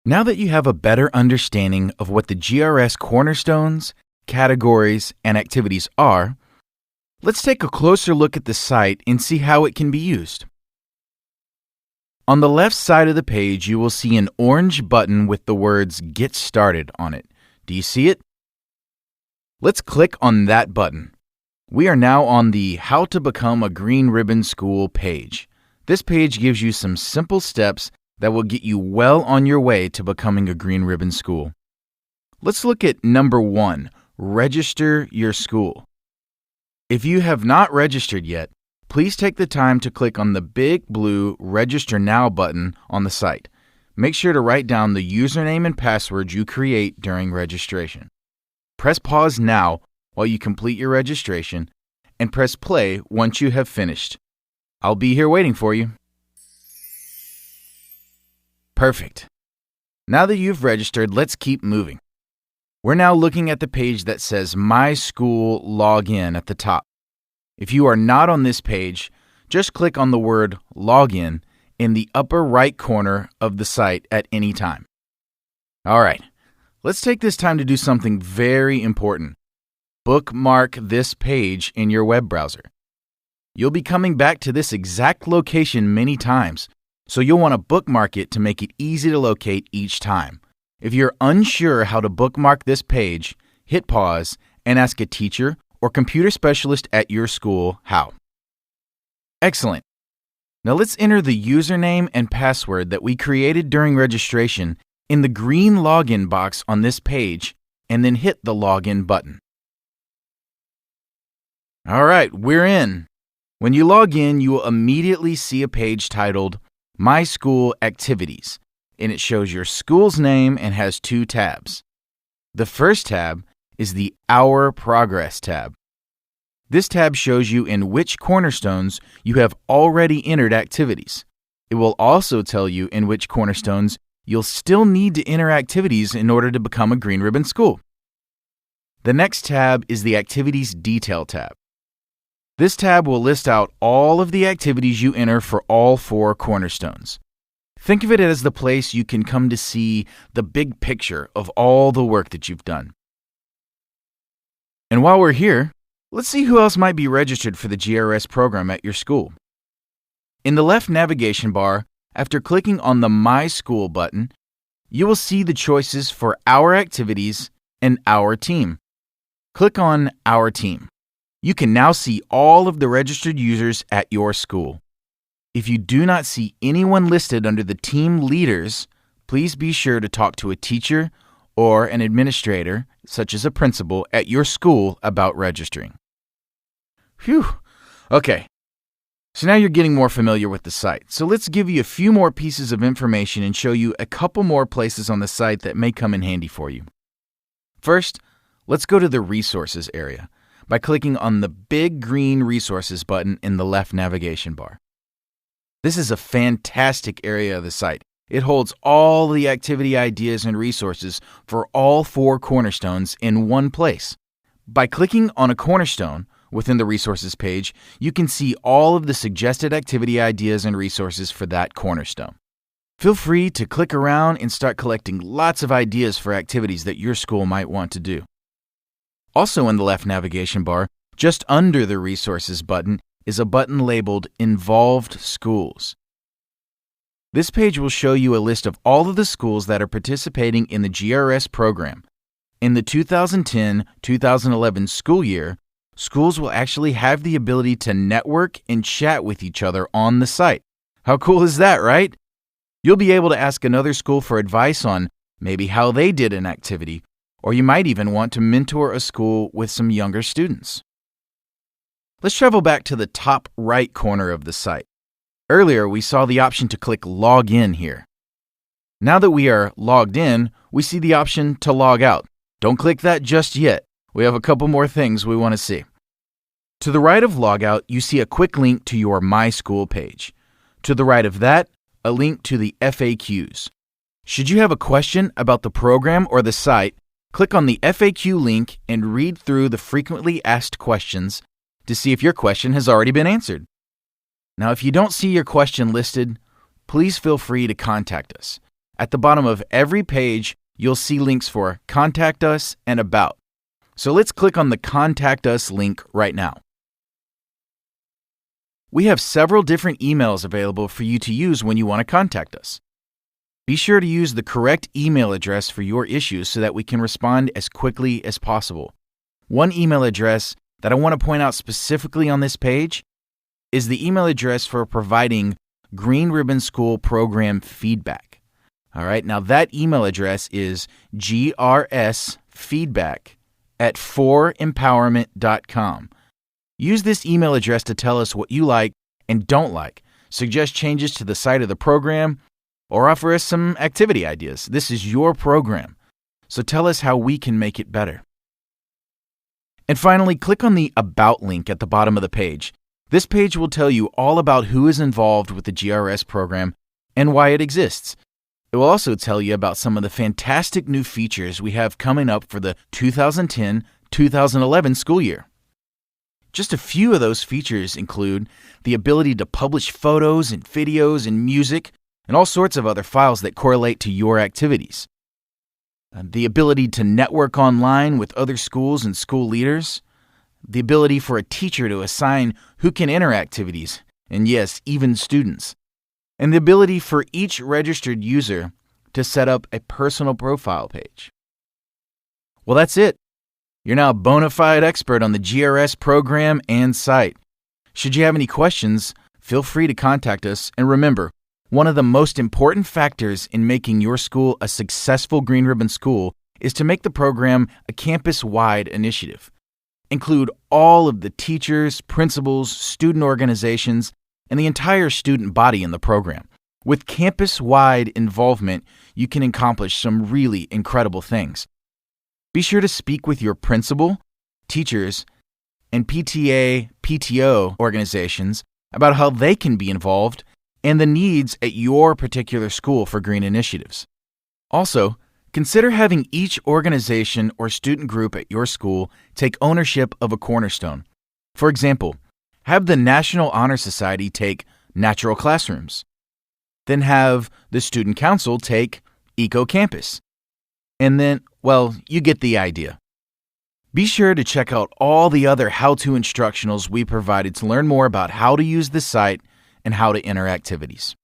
Now that you have a better understanding of what the GRS cornerstones, categories, and activities are, let's take a closer look at the site and see how it can be used. On the left side of the page, you will see an orange button with the words Get Started on it. Do you see it? Let's click on that button. We are now on the How to Become a Green Ribbon School page. This page gives you some simple steps that will get you well on your way to becoming a Green Ribbon School. Let's look at number 1, Register your school. If you have not registered yet, please take the time to click on the big blue Register Now button on the site. Make sure to write down the username and password you create during registration. Press pause now while you complete your registration, and press play once you have finished. I'll be here waiting for you. Perfect. Now that you've registered, let's keep moving. We're now looking at the page that says My School Login at the top. If you are not on this page, just click on the word Login in the upper right corner of the site at any time. All right, let's take this time to do something very important. Bookmark this page in your web browser. You'll be coming back to this exact location many times, so you'll want to bookmark it to make it easy to locate each time. If you're unsure how to bookmark this page, hit pause and ask a teacher or computer specialist at your school how. Excellent. Now let's enter the username and password that we created during registration in the green login box on this page, and then hit the login button. All right, we're in. When you log in, you will immediately see a page titled My School Activities, and it shows your school's name and has 2 tabs. The first tab is the Our Progress tab. This tab shows you in which cornerstones you have already entered activities. It will also tell you in which cornerstones you'll still need to enter activities in order to become a Green Ribbon School. The next tab is the Activities Detail tab. This tab will list out all of the activities you enter for all 4 cornerstones. Think of it as the place you can come to see the big picture of all the work that you've done. And while we're here, let's see who else might be registered for the GRS program at your school. In the left navigation bar, after clicking on the My School button, you will see the choices for Our Activities and Our Team. Click on Our Team. You can now see all of the registered users at your school. If you do not see anyone listed under the team leaders, please be sure to talk to a teacher or an administrator, such as a principal, at your school about registering. Phew! Okay, so now you're getting more familiar with the site. So let's give you a few more pieces of information and show you a couple more places on the site that may come in handy for you. First, let's go to the Resources area by clicking on the big green Resources button in the left navigation bar. This is a fantastic area of the site. It holds all the activity ideas and resources for all 4 cornerstones in one place. By clicking on a cornerstone within the Resources page, you can see all of the suggested activity ideas and resources for that cornerstone. Feel free to click around and start collecting lots of ideas for activities that your school might want to do. Also in the left navigation bar, just under the Resources button, is a button labeled Involved Schools. This page will show you a list of all of the schools that are participating in the GRS program. In the 2010-2011 school year, schools will actually have the ability to network and chat with each other on the site. How cool is that, right? You'll be able to ask another school for advice on maybe how they did an activity, or you might even want to mentor a school with some younger students. Let's travel back to the top right corner of the site. Earlier, we saw the option to click Log In here. Now that we are logged in, we see the option to log out. Don't click that just yet. We have a couple more things we want to see. To the right of Logout, you see a quick link to your My School page. To the right of that, a link to the FAQs. Should you have a question about the program or the site, click on the FAQ link and read through the frequently asked questions to see if your question has already been answered. Now, if you don't see your question listed, please feel free to contact us. At the bottom of every page, you'll see links for Contact Us and About. So let's click on the Contact Us link right now. We have several different emails available for you to use when you want to contact us. Be sure to use the correct email address for your issues so that we can respond as quickly as possible. One email address that I want to point out specifically on this page is the email address for providing Green Ribbon School program feedback. All right, now that email address is grsfeedback@4empowerment.com. Use this email address to tell us what you like and don't like, suggest changes to the site of the program, or offer us some activity ideas. This is your program, so tell us how we can make it better. And finally, click on the About link at the bottom of the page. This page will tell you all about who is involved with the GRS program and why it exists. It will also tell you about some of the fantastic new features we have coming up for the 2010-2011 school year. Just a few of those features include the ability to publish photos and videos and music and all sorts of other files that correlate to your activities. The ability to network online with other schools and school leaders. The ability for a teacher to assign who can enter activities, and yes, even students. And the ability for each registered user to set up a personal profile page. Well, that's it. You're now a bona fide expert on the GRS program and site. Should you have any questions, feel free to contact us. And remember, one of the most important factors in making your school a successful Green Ribbon School is to make the program a campus-wide initiative. Include all of the teachers, principals, student organizations, and the entire student body in the program. With campus-wide involvement, you can accomplish some really incredible things. Be sure to speak with your principal, teachers, and PTA, PTO organizations about how they can be involved and the needs at your particular school for green initiatives. Also, consider having each organization or student group at your school take ownership of a cornerstone. For example, have the National Honor Society take Natural Classrooms. Then have the Student Council take Eco Campus. And then, well, you get the idea. Be sure to check out all the other how-to instructionals we provided to learn more about how to use the site and how to enter activities.